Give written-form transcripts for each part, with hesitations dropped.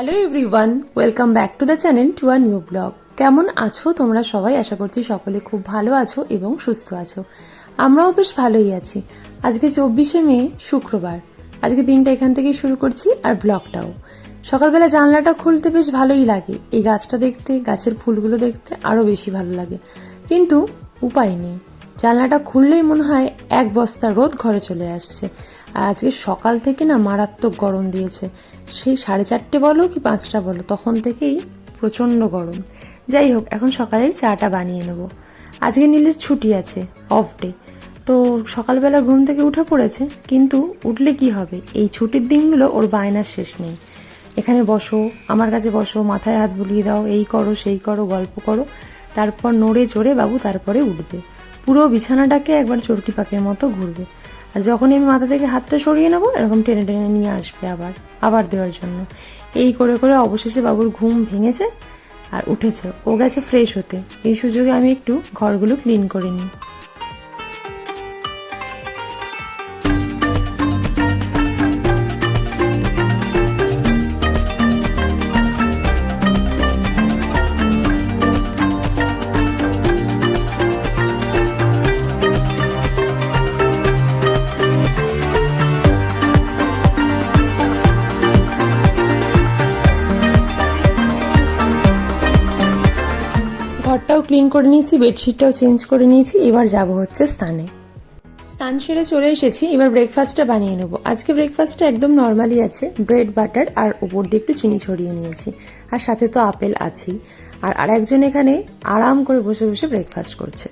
Hello everyone, welcome back to the channel to a new blog. কেমন আছো তোমরা সবাই? আশা করছি সকলে খুব ভালো আছো এবং সুস্থ আছো। আমরাও বেশ ভালোই আছি। আজকে 24শে মে, শুক্রবার। আজকে দিনটা এখান থেকেই শুরু করছি, আর ব্লগটাও। সকালবেলা জানলাটা খুলতে বেশ ভালোই লাগে। এই গাছটা দেখতে, গাছের ফুলগুলো দেখতে আরও বেশি ভালো লাগে, কিন্তু উপায় নেই। জানলাটা খুললেই মনে হয় এক বস্তা রোদ ঘরে চলে আসছে। আর আজকে সকাল থেকে না মারাত্মক গরম দিয়েছে। সেই 4:30 বলো কি 5টা বলো, তখন থেকেই প্রচণ্ড গরম। যাই হোক, এখন সকালের চাটা বানিয়ে নেব। আজকে নীলের ছুটি আছে, অফ ডে। তো সকালবেলা ঘুম থেকে উঠে পড়েছে, কিন্তু উঠলে কি হবে, এই ছুটির দিনগুলো ওর বায়নার শেষ নেই। এখানে বসো, আমার কাছে বসো, মাথায় হাত বুলিয়ে দাও, এই করো সেই করো, গল্প করো, তারপর নড়ে চড়ে বাবু তারপরে উঠবে। পুরো বিছানাটাকে একবার চরকি পাকের মতো ঘুরবে। আর যখনই আমি মাথা থেকে হাতটা সরিয়ে নেবো, এরকম টেনে টেনে নিয়ে আসবে আবার দেওয়ার জন্য। এই করে করে অবশেষে বাবুর ঘুম ভেঙেছে আর উঠেছে। ও গেছে ফ্রেশ হতে। এই সুযোগে আমি একটু ঘরগুলো ক্লিন করে নিই। ঘরটাও ক্লিন করে নিয়েছি, বেডশিটটাও চেঞ্জ করে নিয়েছি। এবার যাব হচ্ছে স্নানে। স্নান সেরে চলে এসেছি, এবার ব্রেকফাস্টটা বানিয়ে নেবো। আজকে ব্রেকফাস্টটা একদম নর্মালি আছে, ব্রেড বাটার আর ওপর দিয়ে একটু চিনি ছড়িয়ে নিয়েছি। আর সাথে তো আপেল আছেই। আর আরেকজন এখানে আরাম করে বসে বসে ব্রেকফাস্ট করছে।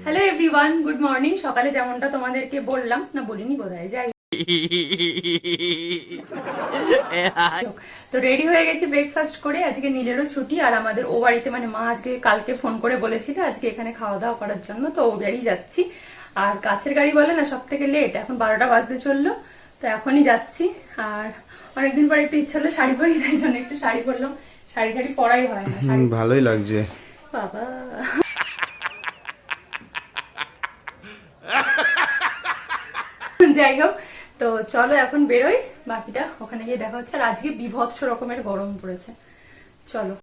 Hello everyone, good morning. সকালে যেমনটা তোমাদেরকে বললাম, না বলিনি বোধহয়, যাই তো রেডি হয়ে গেছি ব্রেকফাস্ট করে। আজকে নীলেরও ছুটি, আর আমাদের ও বাড়িতে, মানে মা আজকে কালকে ফোন করে বলেছিল আজকে এখানে খাওয়া দাওয়া করার জন্য, তো ও বাড়ি যাচ্ছি। আর কাছের গাড়ি বলে না, সব থেকে লেট, এখন 12টা বাজতে চললো, তো এখনই যাচ্ছি। আর অনেকদিন পরে একটু ইচ্ছা হলো শাড়ি পরি, তাই জন্য একটু শাড়ি পরলাম। শাড়ি পরাই হয় না, ভালোই লাগছে বাবা। যাই হোক, তো চলো এখন বেরোই, বাকিটা ওখানে গিয়ে দেখা হচ্ছে। আর আজকে বিভৎস রকমের গরম পড়েছে, চলো।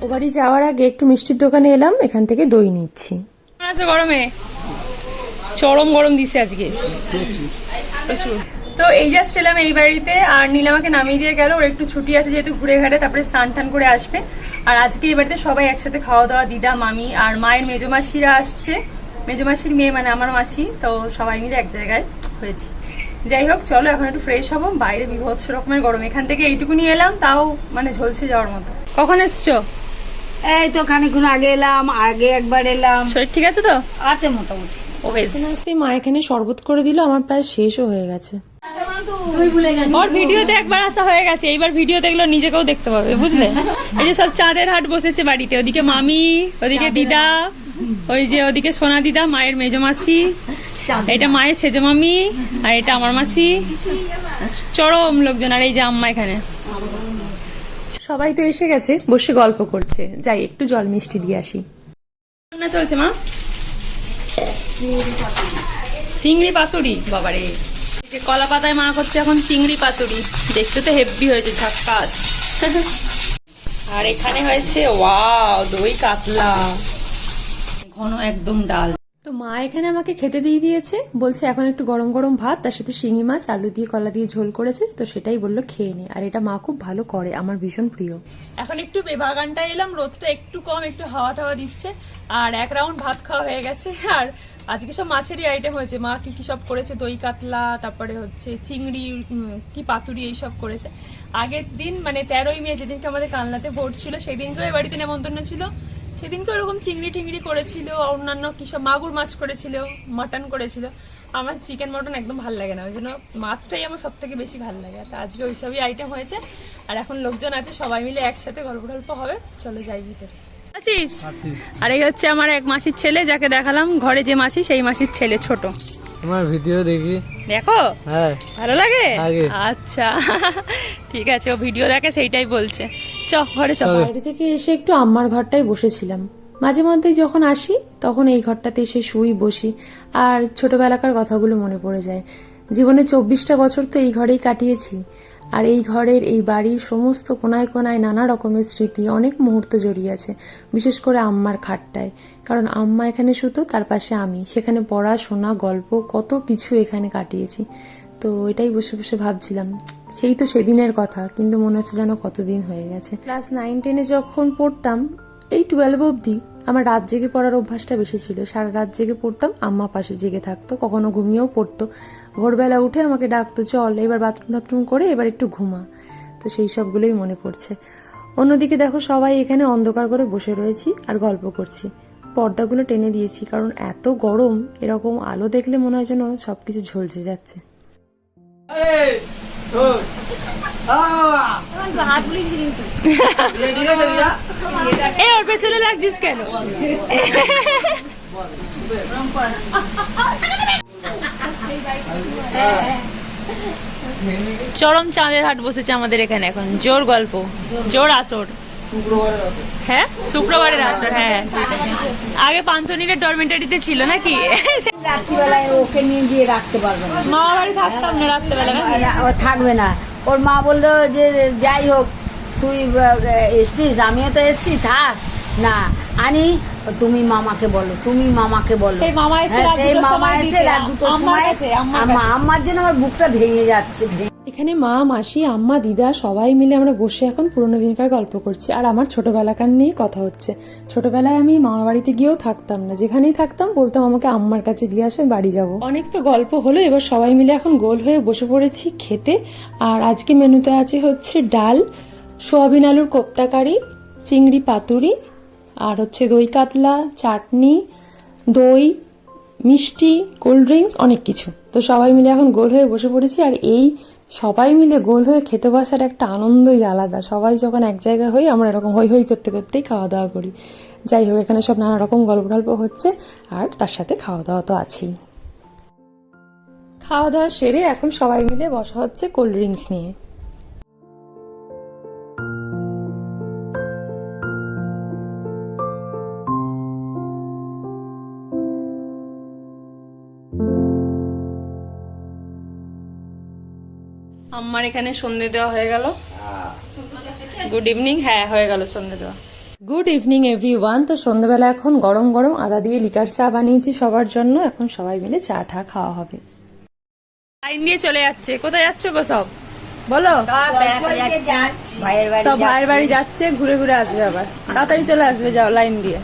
ও বাড়ি যাওয়ার আগে একটু মিষ্টির দোকানে এলাম, এখান থেকে দই নিচ্ছি। আচ্ছা, গরমে চরম গরম দিছে আজকে প্রচুর। তো এই জাস্ট এলাম এই বাড়িতে, আর নীল আমাকে নামিয়ে দিয়ে গেল। ওর একটু ছুটি আছে যেহেতু, ঘুরে ঘাটে তারপরে স্নান টান করে আসবে। আর আজকে এই বাড়িতে সবাই একসাথে খাওয়া দাওয়া, দিদা, মামি আর মায়ের মেজমাসিরা আসছে। মেজমাসির মেয়ে মানে আমার মাসি, তো সবাই মিলে এক জায়গায় হয়েছি। যাই হোক, চলো এখন একটু ফ্রেশ হবো। বাইরে বিভৎস রকমের গরম, এখান থেকে এইটুকুনি এলাম, তাও মানে ঝলসে যাওয়ার মতো। কখন এসছো? এই তো খানিক্ষণ আগে এলাম, আগে একবার এলাম। শরীর ঠিক আছে তো? আছে মোটামুটি। মা এখানে শরবত করে দিল, আমার প্রায় শেষও হয়ে গেছে। ওর ভিডিওতে একবার আসা হয়ে গেছে, এইবার ভিডিও দেখলো নিজেকেও দেখতে পাবে, বুঝলে? এই যে সব চাঁদের হাট বসেছে বাড়িতে, ওদিকে মামি, ওদিকে দিদা, ওই যে ওদিকে সোনা দিদা, মায়ের মেজো মাসি, এটা মায়ের সেজো মামি, আর এটা আমার মাসি, চরম লোকজন। আর এই যে আম্মা এখানে। সবাই তো এসে গেছে, বসে গল্প করছে। যাই একটু জল মিষ্টি দিয়ে আসি। রান্না চলছে মা, চিংড়ি পাতুরি। বাবারে, কলা পাতায় মা করছে এখন চিংড়ি পাতুরি, দেখতে তো হেভি হয়েছে, ঝাক্কাস। আর এখানে হয়েছে ওয়াও দই কাতলা, ঘন একদম ডাল। তো মা এখানে আমাকে খেতে দিয়ে দিয়েছে, বলছে এখন একটু গরম গরম ভাত, তার সাথে শিঙি মাছ আলু দিয়ে কলা দিয়ে ঝোল করেছে, তো সেটাই বললো খেয়ে নে। আর এটা মা খুব ভালো করে, আমার ভীষণ প্রিয়। এখন একটু বাগানটা এলাম, রোদটা একটু কম, একটু হাওয়া টাওয়া দিচ্ছে। আর এক রাউন্ড ভাত খাওয়া হয়ে গেছে। আর আজকে সব মাছেরই আইটেম হয়েছে, মা কি কি সব করেছে, দই কাতলা, তারপরে হচ্ছে চিংড়ি, কি পাতুরি, এইসব করেছে। আগের দিন মানে 13ই মে, যেদিনকে আমাদের কালনাতে ভোট ছিল, সেদিনকে বাড়িতে নেমন্তন্ন ছিল, সেদিনকে ওরকম চিংড়ি টিংড়ি করেছিল, অন্যান্য কি সব মাগুর মাছ করেছিল, মাটন করেছিল। আমার চিকেন মটন একদম ভালো লাগে না, ওই জন্য মাছটাই আমার সব থেকে বেশি ভালো লাগে। তো আজকে ওইসবই আইটেম হয়েছে। আর এখন লোকজন আছে, সবাই মিলে একসাথে গল্প টল্প হবে, চলো যাই ভিতরে। আছিস? আর এই হচ্ছে আমার এক মাসির ছেলে, যাকে দেখালাম ঘরে যে মাসি, সেই মাসির ছেলে ছোট। তোমার ভিডিও দেখি, দেখো? হ্যাঁ, ভালো লাগে। আচ্ছা, ঠিক আছে, ও ভিডিও দেখে সেইটাই বলছে। চ ঘরে চল। বাইরে থেকে এসে একটু আম্মার ঘরটায় বসেছিলাম, মাঝে মধ্যে যখন আসি তখন এই ঘরটাতে এসে শুই বসি আর ছোটবেলাকার কথাগুলো মনে পড়ে যায়। জীবনে 24টা বছর তো এই ঘরেই কাটিয়েছি, আর এই ঘরের এই বাড়ির সমস্ত কোনায় কোনায় নানা রকমের স্মৃতি, অনেক মুহূর্ত জড়িয়ে আছে, বিশেষ করে আম্মার খাটটায়। কারণ আম্মা এখানে শুতো, তার পাশে আমি, সেখানে পড়াশোনা গল্প কত কিছু এখানে কাটিয়েছি। তো এটাই বসে বসে ভাবছিলাম, সেই তো সেদিনের কথা, কিন্তু মনে হচ্ছে যেন কতদিন হয়ে গেছে। ক্লাস 9-10-এ যখন পড়তাম, এই 12 অবধি আমার রাত জেগে পড়ার অভ্যাসটা বেশি ছিল। সারা রাত জেগে পড়তাম, আম্মা পাশে জেগে থাকতো, কখনো ঘুমিয়েও পড়তো। ভোরবেলা উঠে আমাকে ডাকতো, চল এবার বাথরুম করে এবার একটু ঘুমা। তো সেই সবগুলোই মনে পড়ছে। অন্যদিকে দেখো, সবাই এখানে অন্ধকার করে বসে রয়েছি আর গল্প করছি। পর্দাগুলো টেনে দিয়েছি, কারণ এত গরম, এরকম আলো দেখলে মনে হয় যেন সবকিছু ঝলসে যাচ্ছে। হাত বুলিয়েছি কিন্তু এ ওর পেছনে লাগছিস কেন? চরম চাঁদের হাট বসেছে আমাদের এখানে এখন, জোর গল্প, জোর আসর। হ্যাঁ, শুক্রবারের আসর। হ্যাঁ, আগে পান্থনীরের ডরমেন্টারিতে ছিল নাকি? রাত্রিবেলায় ওকে নিয়ে গিয়ে রাখতে পারবে না, মামা বাড়ি থাকতাম না রাত্রেবেলা। ও থাকবে না। ওর মা বললো যে যাই হোক তুই এসছিস, আমিও তো এসছি, থাক না আনি, তুমি মামাকে বলো, তুমি মামাকে বলো। সেই মামা এসে হ্যাঁ, রাত সেই দুটোর মামা সময় এসে দিতে, রাত দুটোর আম্মার সময় কাছে, আম্মার কাছে। আমার জন্য আমার বুকটা ভেঙে যাচ্ছে। এখানে মা, মাসি, আম্মা, দিদা সবাই মিলে আমরা বসে এখন পুরোনো দিনকার গল্প করছি, আর আমার ছোটবেলাকার নিয়ে কথা হচ্ছে। ছোটবেলায় আমি মামার বাড়িতে গিয়েও থাকতাম না, যেখানেই থাকতাম বলতাম আমাকে আম্মার কাছে দিয়ে আসে, বাড়ি যাব। অনেক তো গল্প হলো, এবার সবাই মিলে এখন গোল হয়ে বসে পড়েছি খেতে। আর আজকে মেনুতে আছে হচ্ছে ডাল, সোয়াবিন আলুর কোপ্তা কারি, চিংড়ি পাতুরি, আর হচ্ছে দই কাতলা, চাটনি, দই, মিষ্টি, কোল্ড ড্রিঙ্কস, অনেক কিছু। তো সবাই মিলে এখন গোল হয়ে বসে পড়েছি, আর এই সবাই মিলে গোল হয়ে খেতে বসার একটা আনন্দই আলাদা। সবাই যখন এক জায়গায় হই, আমরা এরকম হই হই করতে করতেই খাওয়া দাওয়া করি। যাই হোক, এখানে সব নানা রকম গল্প টল্প হচ্ছে, আর তার সাথে খাওয়া দাওয়া তো আছেই। খাওয়া দাওয়া সেরে এখন সবাই মিলে বসা হচ্ছে কোল্ড ড্রিঙ্কস নিয়ে। আমার এখানে সন্ধে দেওয়া হয়ে গেল। Good evening. হ্যাঁ, হয়ে গেল সন্ধে দেওয়া। Good evening everyone. তো সন্ধ্যাবেলা এখন গরম গরম আদা দিয়ে লিকার চা বানিয়েছি সবার জন্য। এখন সবাই মিলে চা টা খাওয়া হবে। লাইন দিয়ে চলে যাচ্ছে। কোথায় যাচ্ছ গো সব? বলো। সব ভাইয়ের বাড়ি যাচ্ছে, ঘুরে ঘুরে আসবে, আবার তাড়াতাড়ি চলে আসবে, যাও লাইন দিয়ে।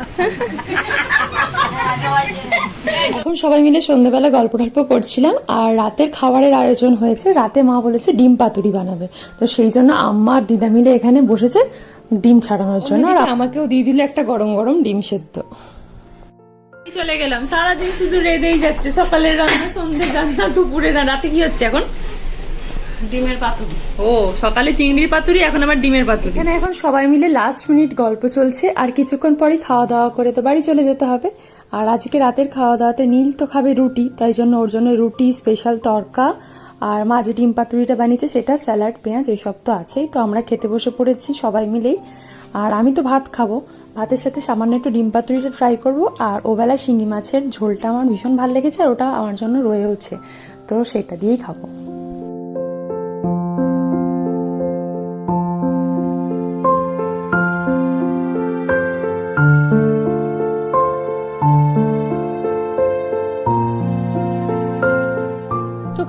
এখন সবাই মিলে সন্ধ্যাবেলা গল্প টল্প করছিলাম, আর রাতের খাবারের আয়োজন হয়েছে। রাতে মা বলেছে ডিম পাতুরি বানাবে, তো সেই জন্য আম্মা আর দিদা মিলে এখানে বসেছে ডিম ছাড়ানোর জন্য, আর আমাকেও দিয়ে দিল একটা গরম গরম ডিম সেদ্ধ। চলে গেলাম, সারাদিন শুধু রেঁধেই যাচ্ছে, সকালের রান্না, সন্ধ্যের রান্না, দুপুরের রান্না। রাতে কি হচ্ছে এখন? ডিমের পাতুরি। ও, সকালে চিংড়ির পাতুরি, এখন আবার ডিমের পাতুরি। এখানে এখন সবাই মিলে লাস্ট মিনিট গল্প চলছে, আর কিছুক্ষণ পরেই খাওয়া দাওয়া করে তো বাড়ি চলে যেতে হবে। আর আজকে রাতের খাওয়া দাওয়াতে নীল তো খাবে রুটি, তাই জন্য ওর জন্য রুটি, স্পেশাল তড়কা, আর মা যে ডিম পাতুরিটা বানিয়েছে সেটা, স্যালাড, পেঁয়াজ, এইসব তো আছেই। তো আমরা খেতে বসে পড়েছি সবাই মিলেই। আর আমি তো ভাত খাবো, ভাতের সাথে সামান্য একটু ডিম পাতুরিটা ট্রাই করবো। আর ওবেলায় শিঙি মাছের ঝোলটা আমার ভীষণ ভালো লেগেছে, আর ওটা আমার জন্য রয়েওছে, তো সেটা দিয়েই খাবো।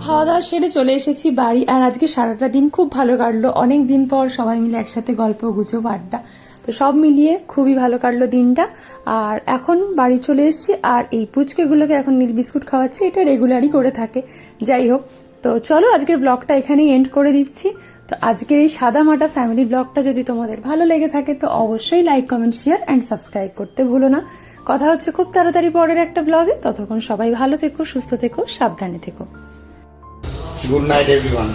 খাওয়া দাওয়া সেরে চলে এসেছি বাড়ি, আর আজকে সারাটা দিন খুব ভালো কাটলো। অনেক দিন পর সবাই মিলে একসাথে গল্প গুজব আড্ডা, তো সব মিলিয়ে খুবই ভালো কাটলো দিনটা। আর এখন বাড়ি চলে এসেছি, আর এই পুচকেগুলোকে এখন নীল বিস্কুট খাওয়াচ্ছে, এটা রেগুলারই করে থাকে। যাই হোক, তো চলো আজকের ব্লগটা এখানেই এন্ড করে দিচ্ছি। তো আজকের এই সাদা মাটা ফ্যামিলি ব্লগটা যদি তোমাদের ভালো লেগে থাকে, তো অবশ্যই like, comment, share and subscribe করতে ভুলো না। কথা হচ্ছে খুব তাড়াতাড়ি পরের একটা ব্লগে। ততক্ষণ সবাই ভালো থেকো, সুস্থ থেকো, সাবধানে থেকো। Good night everyone.